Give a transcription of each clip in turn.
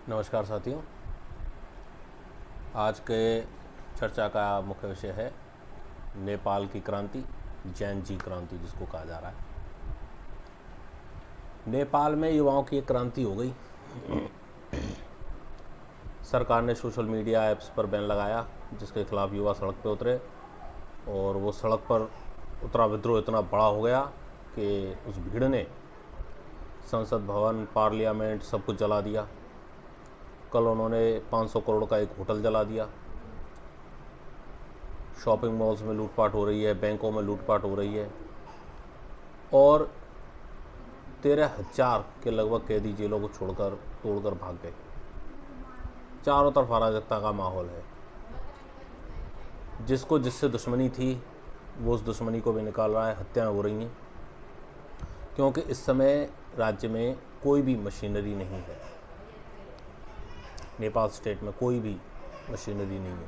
नमस्कार साथियों। आज के चर्चा का मुख्य विषय है नेपाल की क्रांति, जैन जी क्रांति जिसको कहा जा रहा है। नेपाल में युवाओं की एक क्रांति हो गई। सरकार ने सोशल मीडिया ऐप्स पर बैन लगाया जिसके खिलाफ युवा सड़क पर उतरे और वो सड़क पर उतरा विद्रोह इतना बड़ा हो गया कि उस भीड़ ने संसद भवन, पार्लियामेंट सब कुछ जला दिया। कल उन्होंने 500 करोड़ का एक होटल जला दिया। शॉपिंग मॉल्स में लूटपाट हो रही है, बैंकों में लूटपाट हो रही है और 13,000 के लगभग कैदी जेलों को तोड़कर भाग गए। चारों तरफ अराजकता का माहौल है। जिसको जिससे दुश्मनी थी वो उस दुश्मनी को भी निकाल रहा है। हत्याएं हो रही हैं क्योंकि इस समय राज्य में कोई भी मशीनरी नहीं है। नेपाल स्टेट में कोई भी मशीनरी नहीं है।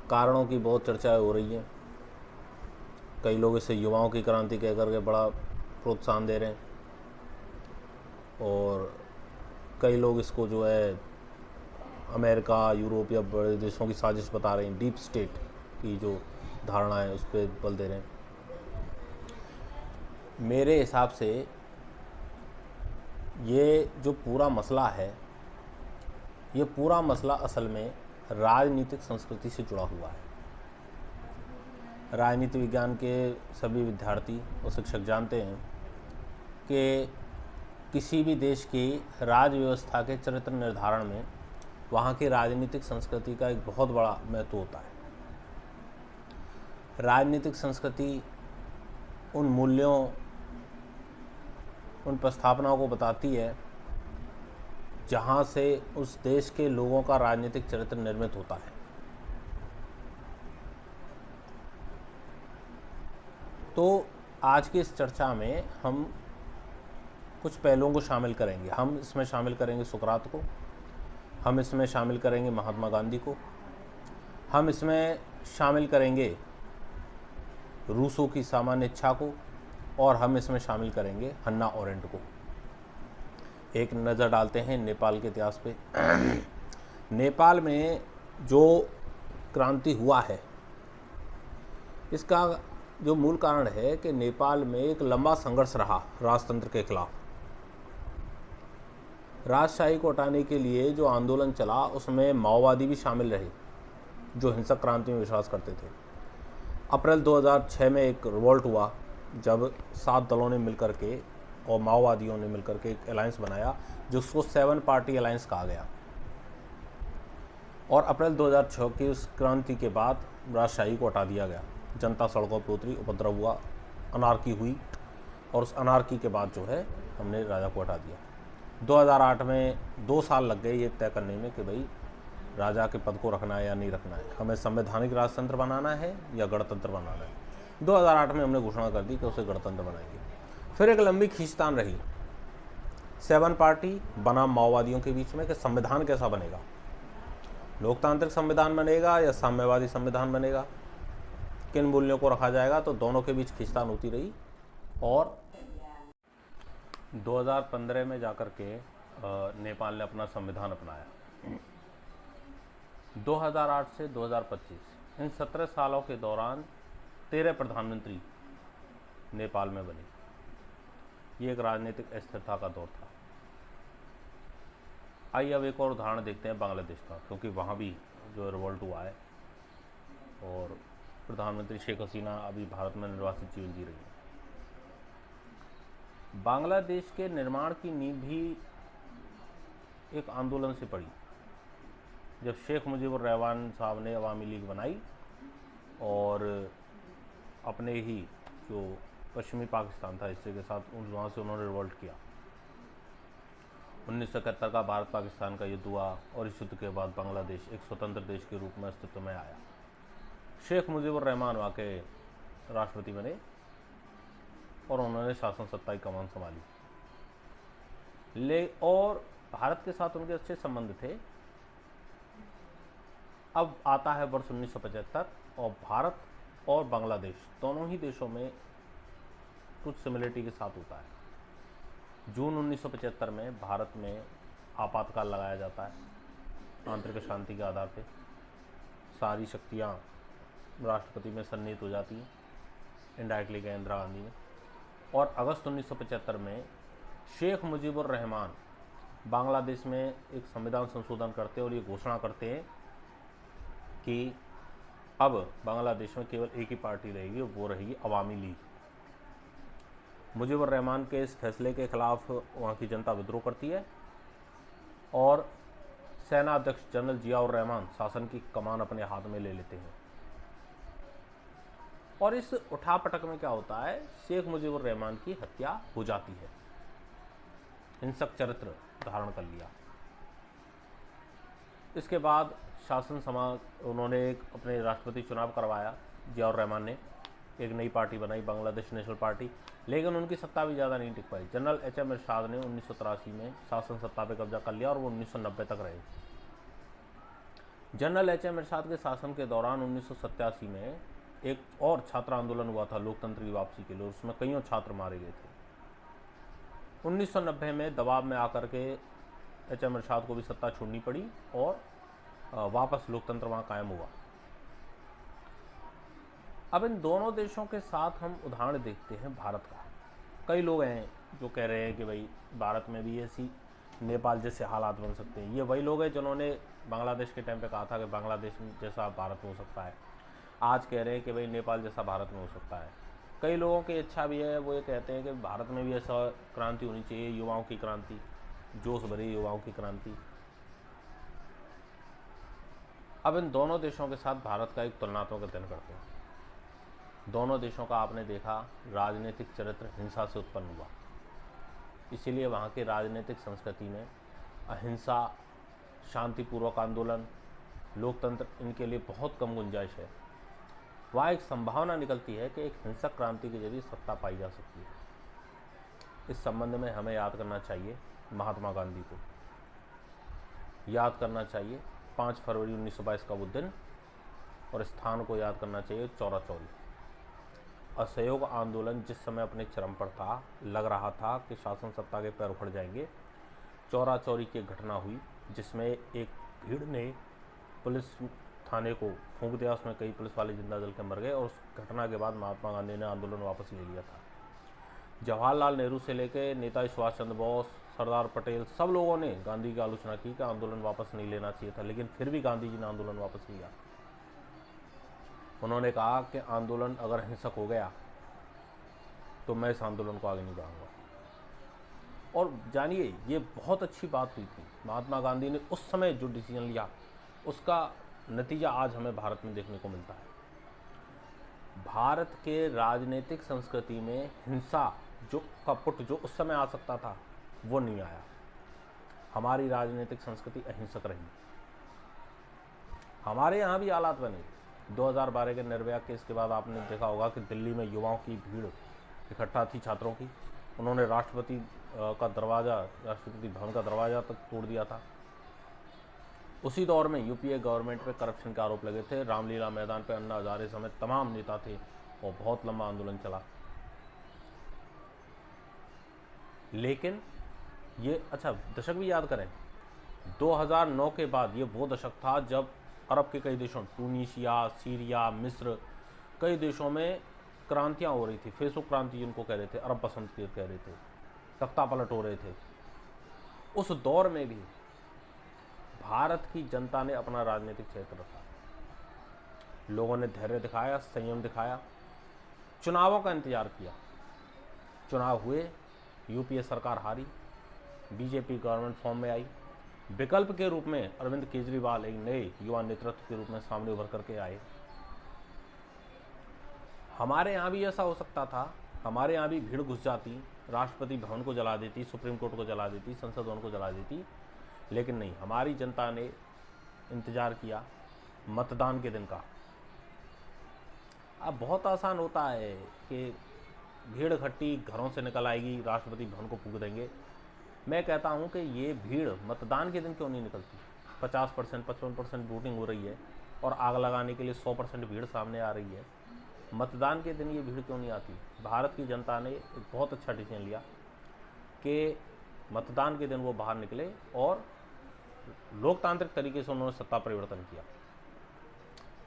कारणों की बहुत चर्चाएं हो रही हैं। कई लोग इसे युवाओं की क्रांति कह करके बड़ा प्रोत्साहन दे रहे हैं और कई लोग इसको जो है अमेरिका, यूरोप या बड़े देशों की साजिश बता रहे हैं। डीप स्टेट की जो धारणा है उस पर बल दे रहे हैं। मेरे हिसाब से ये जो पूरा मसला है, ये पूरा मसला असल में राजनीतिक संस्कृति से जुड़ा हुआ है। राजनीति विज्ञान के सभी विद्यार्थी और शिक्षक जानते हैं कि किसी भी देश की राज व्यवस्था के चरित्र निर्धारण में वहाँ की राजनीतिक संस्कृति का एक बहुत बड़ा महत्व होता है। राजनीतिक संस्कृति उन मूल्यों, उन प्रस्थापनाओं को बताती है जहाँ से उस देश के लोगों का राजनीतिक चरित्र निर्मित होता है। तो आज की इस चर्चा में हम कुछ पहलुओं को शामिल करेंगे। हम इसमें शामिल करेंगे सुकरात को, हम इसमें शामिल करेंगे महात्मा गांधी को, हम इसमें शामिल करेंगे रूसो की सामान्य इच्छा को और हम इसमें शामिल करेंगे हन्ना ओरेंट को। एक नज़र डालते हैं नेपाल के इतिहास पे। नेपाल में जो क्रांति हुआ है इसका जो मूल कारण है कि नेपाल में एक लंबा संघर्ष रहा राजतंत्र के खिलाफ। राजशाही को हटाने के लिए जो आंदोलन चला उसमें माओवादी भी शामिल रहे जो हिंसक क्रांति में विश्वास करते थे। अप्रैल 2006 में एक रिवॉल्ट हुआ जब 7 दलों ने मिलकर के और माओवादियों ने मिलकर के एक अलायंस बनाया जिसको 7 पार्टी अलायंस कहा गया। और अप्रैल 2006 की उस क्रांति के बाद राजशाही को हटा दिया गया। जनता सड़कों पर उतरी, उपद्रव हुआ, अनार्की हुई और उस अनार्की के बाद जो है हमने राजा को हटा दिया। 2008 में 2 साल लग गए ये तय करने में कि भाई राजा के पद को रखना है या नहीं रखना है, हमें संवैधानिक राजतंत्र बनाना है या गणतंत्र बनाना है। 2008 में हमने घोषणा कर दी कि उसे गणतंत्र बनाएंगे। फिर एक लंबी खींचतान रही 7 पार्टी बनाम माओवादियों के बीच में कि संविधान कैसा बनेगा, लोकतांत्रिक संविधान बनेगा या साम्यवादी संविधान बनेगा, किन मूल्यों को रखा जाएगा। तो दोनों के बीच खींचतान होती रही और 2015 में जाकर के नेपाल ने अपना संविधान अपनाया। 2008 से 2025 इन 17 सालों के दौरान 13 प्रधानमंत्री नेपाल में बने। ये एक राजनीतिक अस्थिरता का दौर था। आइए अब एक और उदाहरण देखते हैं बांग्लादेश का, क्योंकि वहाँ भी जो रिवॉल्ट हुआ है और प्रधानमंत्री शेख हसीना अभी भारत में निर्वासित जीवन जी रही है। बांग्लादेश के निर्माण की नींव भी एक आंदोलन से पड़ी जब शेख मुजीबुर रहमान साहब ने अवामी लीग बनाई और अपने ही जो पश्चिमी पाकिस्तान था हिस्से के साथ वहाँ से उन्होंने रिवॉल्ट किया। 1971 का भारत पाकिस्तान का युद्ध हुआ और इस युद्ध के बाद बांग्लादेश एक स्वतंत्र देश के रूप में अस्तित्व में आया। शेख मुजीबुर रहमान वहाँ के राष्ट्रपति बने और उन्होंने शासन सत्ता की कमान संभाली। और भारत के साथ उनके अच्छे संबंध थे। अब आता है वर्ष 1975 और भारत और बांग्लादेश दोनों ही देशों में कुछ सिमिलरिटी के साथ होता है। जून 1975 में भारत में आपातकाल लगाया जाता है आंतरिक शांति के आधार पर। सारी शक्तियाँ राष्ट्रपति में सन्निहित हो जाती हैं, इनडायरेक्टली गए इंदिरा गांधी ने। और अगस्त 1975 में शेख मुजीबुर रहमान बांग्लादेश में एक संविधान संशोधन करते हैं और ये घोषणा करते हैं कि अब बांग्लादेश में केवल एक ही पार्टी रहेगी, वो रहेगी अवामी लीग। मुजीबुर रहमान के इस फैसले के खिलाफ वहाँ की जनता विद्रोह करती है और सेना अध्यक्ष जनरल जियाउर रहमान शासन की कमान अपने हाथ में ले लेते हैं। और इस उठापटक में क्या होता है, शेख मुजीबुर रहमान की हत्या हो जाती है। हिंसक चरित्र धारण कर लिया। इसके बाद शासन समाज उन्होंने एक अपने राष्ट्रपति चुनाव करवाया, जियाउर रहमान ने एक नई पार्टी बनाई, बांग्लादेश नेशनल पार्टी, लेकिन उनकी सत्ता भी ज़्यादा नहीं टिक पाई। General HM. इरशाद ने 1983 में शासन सत्ता पर कब्जा कर लिया और वो 1990 तक रहे। General HM. इरशाद के शासन के दौरान 1987 में एक और छात्र आंदोलन हुआ था लोकतंत्र की वापसी के लिए, उसमें कईयों छात्र मारे गए थे। 1990 में दबाव में आकर के एच.एम. इरशाद को भी सत्ता छोड़नी पड़ी और वापस लोकतंत्र वहाँ कायम हुआ। अब इन दोनों देशों के साथ हम उदाहरण देखते हैं भारत का। कई लोग हैं जो कह रहे हैं कि भाई भारत में भी ऐसी नेपाल जैसे हालात बन सकते हैं। ये वही लोग हैं जिन्होंने बांग्लादेश के टाइम पे कहा था कि बांग्लादेश जैसा भारत हो सकता है। आज कह रहे हैं कि भाई नेपाल जैसा भारत में हो सकता है। कई लोगों की इच्छा भी है, वो ये कहते हैं कि भारत में भी ऐसा क्रांति होनी चाहिए, युवाओं की क्रांति, जोश भरी युवाओं की क्रांति। अब इन दोनों देशों के साथ भारत का एक तुलनात्मक अध्ययन करते हैं। दोनों देशों का आपने देखा राजनीतिक चरित्र हिंसा से उत्पन्न हुआ, इसीलिए वहाँ की राजनीतिक संस्कृति में अहिंसा, शांतिपूर्वक आंदोलन, लोकतंत्र, इनके लिए बहुत कम गुंजाइश है। वहाँ एक संभावना निकलती है कि एक हिंसक क्रांति के जरिए सत्ता पाई जा सकती है। इस संबंध में हमें याद करना चाहिए महात्मा गांधी को, याद करना चाहिए 5 फरवरी 1922 का वो दिन, और स्थान को याद करना चाहिए चौरा चौरी। असहयोग आंदोलन जिस समय अपने चरम पर था, लग रहा था कि शासन सत्ता के पैर उखड़ जाएंगे, चौरा चौरी की घटना हुई जिसमें एक भीड़ ने पुलिस थाने को फूंक दिया, उसमें कई पुलिस वाले जिंदा जल के मर गए। और उस घटना के बाद महात्मा गांधी ने आंदोलन वापस ले लिया था। जवाहरलाल नेहरू से लेकर नेताजी सुभाष चंद्र बोस, सरदार पटेल, सब लोगों ने गांधी की आलोचना की कि आंदोलन वापस नहीं लेना चाहिए था, लेकिन फिर भी गांधी जी ने आंदोलन वापस लिया। उन्होंने कहा कि आंदोलन अगर हिंसक हो गया तो मैं इस आंदोलन को आगे नहीं बढ़ाऊंगा। और जानिए, ये बहुत अच्छी बात हुई थी। महात्मा गांधी ने उस समय जो डिसीजन लिया, उसका नतीजा आज हमें भारत में देखने को मिलता है। भारत के राजनीतिक संस्कृति में हिंसा जो का पुट जो उस समय आ सकता था, वो नहीं आया। हमारी राजनीतिक संस्कृति अहिंसक रही। हमारे यहाँ भी हालात बने। 2012 के निर्भया केस के बाद आपने देखा होगा कि दिल्ली में युवाओं की भीड़ इकट्ठा थी, छात्रों की। उन्होंने राष्ट्रपति भवन का दरवाज़ा तक तोड़ दिया था। उसी दौर में यूपीए गवर्नमेंट पे करप्शन के आरोप लगे थे। रामलीला मैदान पे अन्ना हजारे समेत तमाम नेता थे और बहुत लंबा आंदोलन चला। लेकिन ये दशक भी याद करें, 2009 के बाद ये वो दशक था जब अरब के कई देशों, टूनीशिया, सीरिया, मिस्र, कई देशों में क्रांतियाँ हो रही थी। फेसबुक क्रांति जिनको कह रहे थे, अरब बसंत कह रहे थे, तख्ता पलट हो रहे थे। उस दौर में भी भारत की जनता ने अपना राजनीतिक क्षेत्र रखा। लोगों ने धैर्य दिखाया, संयम दिखाया, चुनावों का इंतजार किया। चुनाव हुए, यूपीए सरकार हारी, बीजेपी गवर्नमेंट फॉर्म में आई। विकल्प के रूप में अरविंद केजरीवाल एक नए युवा नेतृत्व के रूप में सामने उभर करके आए। हमारे यहाँ भी ऐसा हो सकता था। हमारे यहाँ भी भीड़ घुस जाती, राष्ट्रपति भवन को जला देती, सुप्रीम कोर्ट को जला देती, संसद भवन को जला देती, लेकिन नहीं, हमारी जनता ने इंतजार किया मतदान के दिन का। अब बहुत आसान होता है कि भीड़ इकट्ठी घरों से निकल आएगी, राष्ट्रपति भवन को फूंक देंगे। मैं कहता हूं कि ये भीड़ मतदान के दिन क्यों नहीं निकलती? 50%, 55% वोटिंग हो रही है और आग लगाने के लिए 100% भीड़ सामने आ रही है। मतदान के दिन ये भीड़ क्यों नहीं आती? भारत की जनता ने एक बहुत अच्छा डिसीजन लिया कि मतदान के दिन वो बाहर निकले और लोकतांत्रिक तरीके से उन्होंने सत्ता परिवर्तन किया।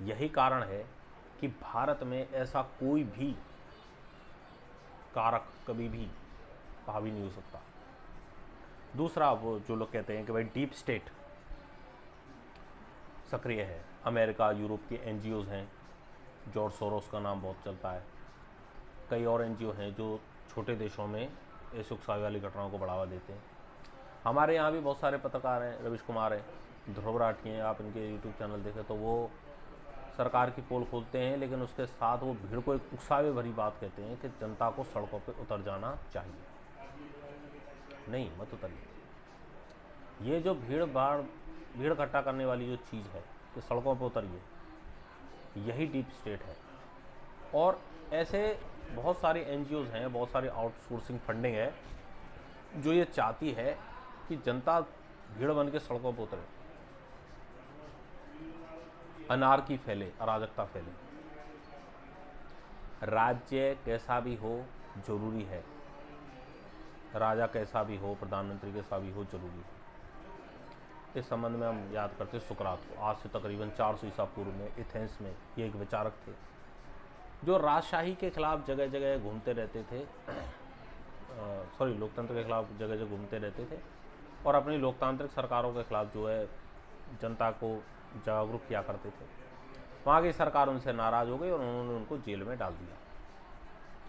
यही कारण है कि भारत में ऐसा कोई भी कारक कभी भी हावी नहीं हो सकता। दूसरा, वो जो लोग कहते हैं कि भाई डीप स्टेट सक्रिय है, अमेरिका यूरोप के एनजीओज हैं, जॉर्ज सोरोस का नाम बहुत चलता है, कई और एनजीओ हैं जो छोटे देशों में ऐसे उकसावे वाली घटनाओं को बढ़ावा देते हैं। हमारे यहाँ भी बहुत सारे पत्रकार हैं, रविश कुमार है, ध्रुव राठी हैं, आप इनके यूट्यूब चैनल देखें तो वो सरकार की पोल खोलते हैं, लेकिन उसके साथ वो भीड़ को एक उकसावे भरी बात कहते हैं कि जनता को सड़कों पर उतर जाना चाहिए। नहीं, मत उतरिए। ये जो भीड़ इकट्ठा करने वाली जो चीज़ है कि सड़कों पर उतरिए, यही डीप स्टेट है। और ऐसे बहुत सारे एनजीओज हैं, बहुत सारी आउटसोर्सिंग फंडिंग है जो ये चाहती है कि जनता भीड़ बन के सड़कों पर उतरे, अनार्की फैले, अराजकता फैले। राज्य कैसा भी हो जरूरी है, राजा कैसा भी हो, प्रधानमंत्री कैसा भी हो जरूरी है। इस संबंध में हम याद करते हैं सुकरात को। आज से तकरीबन 400 ईसा पूर्व में एथेंस में ये एक विचारक थे जो राजशाही के खिलाफ जगह जगह घूमते रहते थे, लोकतंत्र के खिलाफ जगह जगह घूमते रहते थे और अपनी लोकतांत्रिक सरकारों के खिलाफ जो है जनता को जागरूक किया करते थे। वहाँ की सरकार उनसे नाराज़ हो गई और उन्होंने उनको जेल में डाल दिया।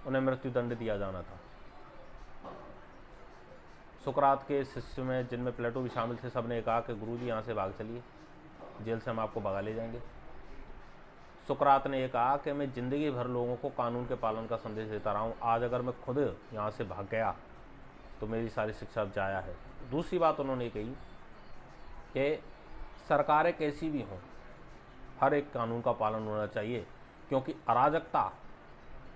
उन्हें मृत्युदंड दिया जाना था। सुकरात के शिष्य में, जिनमें प्लेटो भी शामिल थे, सब ने कहा कि गुरुजी यहाँ से भाग चलिए, जेल से हम आपको भगा ले जाएंगे। सुकरात ने यह कहा कि मैं ज़िंदगी भर लोगों को कानून के पालन का संदेश देता रहा हूँ, आज अगर मैं खुद यहाँ से भाग गया तो मेरी सारी शिक्षा अब जाया है। दूसरी बात उन्होंने कही कि सरकारें कैसी भी हों, हर एक कानून का पालन होना चाहिए, क्योंकि अराजकता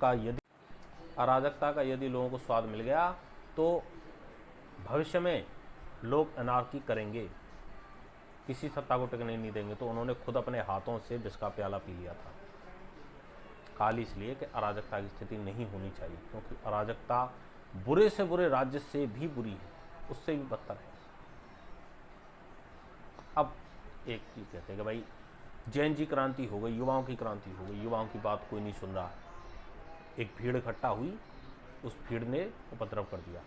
का यदि लोगों को स्वाद मिल गया तो भविष्य में लोग अनार्की करेंगे, किसी सत्ता को टिकने नहीं देंगे। तो उन्होंने खुद अपने हाथों से विष का प्याला पी लिया था, खाली इसलिए कि अराजकता की स्थिति नहीं होनी चाहिए, क्योंकि अराजकता बुरे से बुरे राज्य से भी बुरी है, उससे भी बदतर है। अब एक चीज़ कहते हैं कि भाई जैन जी क्रांति हो गई, युवाओं की क्रांति हो गई, युवाओं की बात कोई नहीं सुन रहा। एक भीड़ इकट्ठा हुई, उस भीड़ ने उपद्रव कर दिया।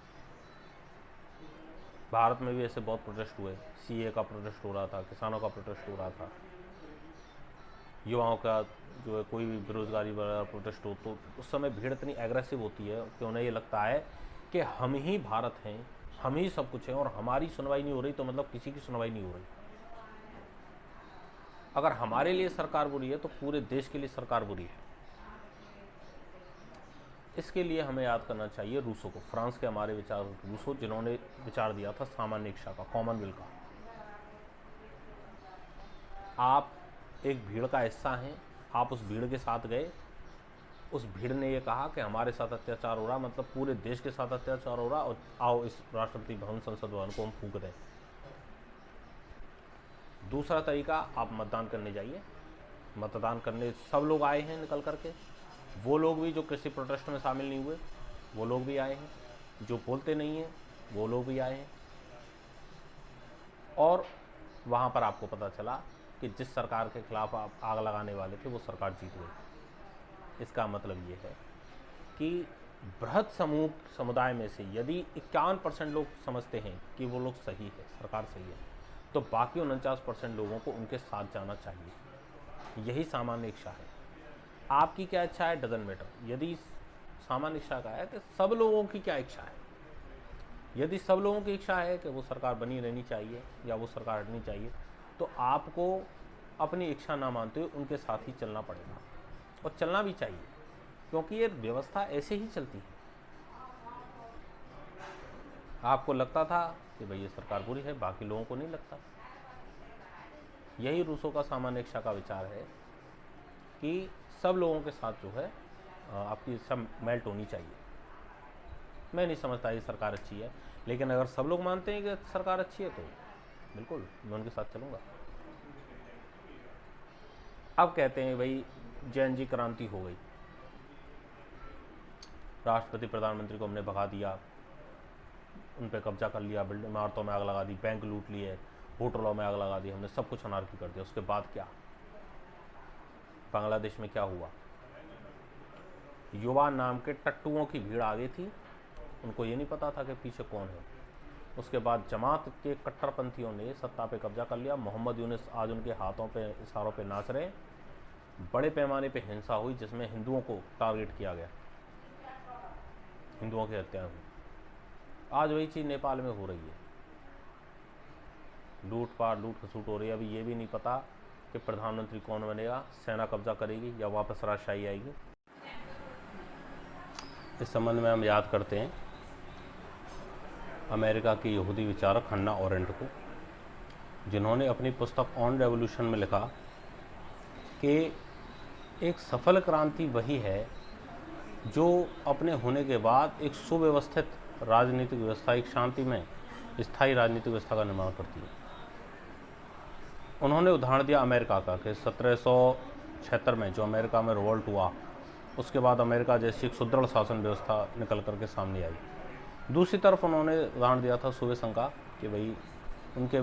भारत में भी ऐसे बहुत प्रोटेस्ट हुए, सीए का प्रोटेस्ट हो रहा था, किसानों का प्रोटेस्ट हो रहा था, युवाओं का जो है कोई भी बेरोजगारी वाला प्रोटेस्ट हो, तो उस समय भीड़ इतनी एग्रेसिव होती है कि उन्हें ये लगता है कि हम ही भारत हैं, हम ही सब कुछ हैं और हमारी सुनवाई नहीं हो रही तो मतलब किसी की सुनवाई नहीं हो रही। अगर हमारे लिए सरकार बुरी है तो पूरे देश के लिए सरकार बुरी है। इसके लिए हमें याद करना चाहिए रूसो को, फ्रांस के हमारे विचार रूसो, जिन्होंने विचार दिया था सामान्य इच्छा का, कॉमनवेल का। आप एक भीड़ का हिस्सा हैं, आप उस भीड़ के साथ गए, उस भीड़ ने ये कहा कि हमारे साथ अत्याचार हो रहा, मतलब पूरे देश के साथ अत्याचार हो रहा, और आओ इस राष्ट्रपति भवन, संसद भवन को हम फूंक दें। दूसरा तरीका, आप मतदान करने जाइए। मतदान करने सब लोग आए हैं निकल करके, वो लोग भी जो कृषि प्रोटेस्ट में शामिल नहीं हुए वो लोग भी आए हैं, जो बोलते नहीं हैं वो लोग भी आए हैं। और वहाँ पर आपको पता चला कि जिस सरकार के खिलाफ आप आग लगाने वाले थे वो सरकार जीत गई। इसका मतलब ये है कि बृहत समुदाय में से यदि 51% लोग समझते हैं कि वो लोग सही है, सरकार सही है, तो बाकी 49% लोगों को उनके साथ जाना चाहिए। यही सामान्य इच्छा है। आपकी क्या इच्छा है डजंट मैटर। यदि सामान्य इच्छा का है कि सब लोगों की क्या इच्छा है, यदि सब लोगों की इच्छा है कि वो सरकार बनी रहनी चाहिए या वो सरकार हटनी चाहिए, तो आपको अपनी इच्छा ना मानते हुए उनके साथ ही चलना पड़ेगा, और चलना भी चाहिए, क्योंकि ये व्यवस्था ऐसे ही चलती है। आपको लगता था कि भाई ये सरकार बुरी है, बाकी लोगों को नहीं लगता। यही रूसो का सामान्य इच्छा का विचार है कि सब लोगों के साथ जो है आपकी सब मेल्ट होनी चाहिए। मैं नहीं समझता ये सरकार अच्छी है, लेकिन अगर सब लोग मानते हैं कि सरकार अच्छी है तो बिल्कुल मैं उनके साथ चलूँगा। अब कहते हैं भाई जैन जी क्रांति हो गई, राष्ट्रपति प्रधानमंत्री को हमने भगा दिया, उन पे कब्जा कर लिया, बिल्डिंग इमारतों में आग लगा दी, बैंक लूट लिए, होटलों में आग लगा दी, हमने सब कुछ अनारकी कर दिया। उसके बाद क्या, बांग्लादेश में क्या हुआ, युवा नाम के टट्टुओं की भीड़ आ गई थी, उनको ये नहीं पता था कि पीछे कौन है। उसके बाद जमात के कट्टरपंथियों ने सत्ता पे कब्जा कर लिया। मोहम्मद यूनुस आज उनके हाथों पे, इशारों पे नाच रहे। बड़े पैमाने पे हिंसा हुई जिसमें हिंदुओं को टारगेट किया गया, हिंदुओं की हत्या हुई। आज वही चीज़ नेपाल में हो रही है, लूट पाट लूट खसूट हो रही है। अभी ये भी नहीं पता कि प्रधानमंत्री कौन बनेगा, सेना कब्जा करेगी या वापस राजशाही आएगी। इस संबंध में हम याद करते हैं अमेरिका की यहूदी विचारक हन्ना अरेंट को, जिन्होंने अपनी पुस्तक ऑन रेवोल्यूशन में लिखा कि एक सफल क्रांति वही है जो अपने होने के बाद एक सुव्यवस्थित राजनीतिक व्यवस्था, एक शांति में स्थायी राजनीतिक व्यवस्था का निर्माण करती है। उन्होंने उदाहरण दिया अमेरिका का कि 1776 में जो अमेरिका में रिवोल्ट हुआ, उसके बाद अमेरिका जैसी एक सुदृढ़ शासन व्यवस्था निकल करके सामने आई। दूसरी तरफ उन्होंने उदाहरण दिया था सूबे संघ का कि भाई उनके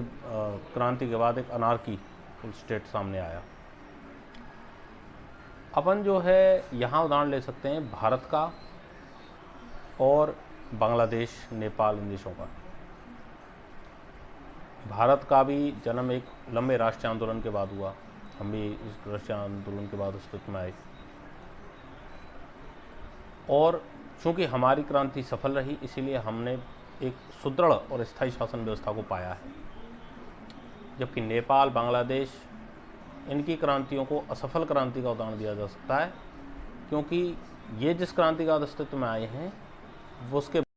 क्रांति के बाद एक अनार्की स्टेट सामने आया। अपन जो है यहाँ उदाहरण ले सकते हैं भारत का और बांग्लादेश, नेपाल, इन देशों का। भारत का भी जन्म एक लंबे राष्ट्रीय आंदोलन के बाद हुआ, हम भी इस राष्ट्रीय आंदोलन के बाद अस्तित्व में आए, और चूँकि हमारी क्रांति सफल रही इसीलिए हमने एक सुदृढ़ और स्थायी शासन व्यवस्था को पाया है। जबकि नेपाल, बांग्लादेश, इनकी क्रांतियों को असफल क्रांति का उदाहरण दिया जा सकता है, क्योंकि ये जिस क्रांति का अस्तित्व में आए हैं वो उसके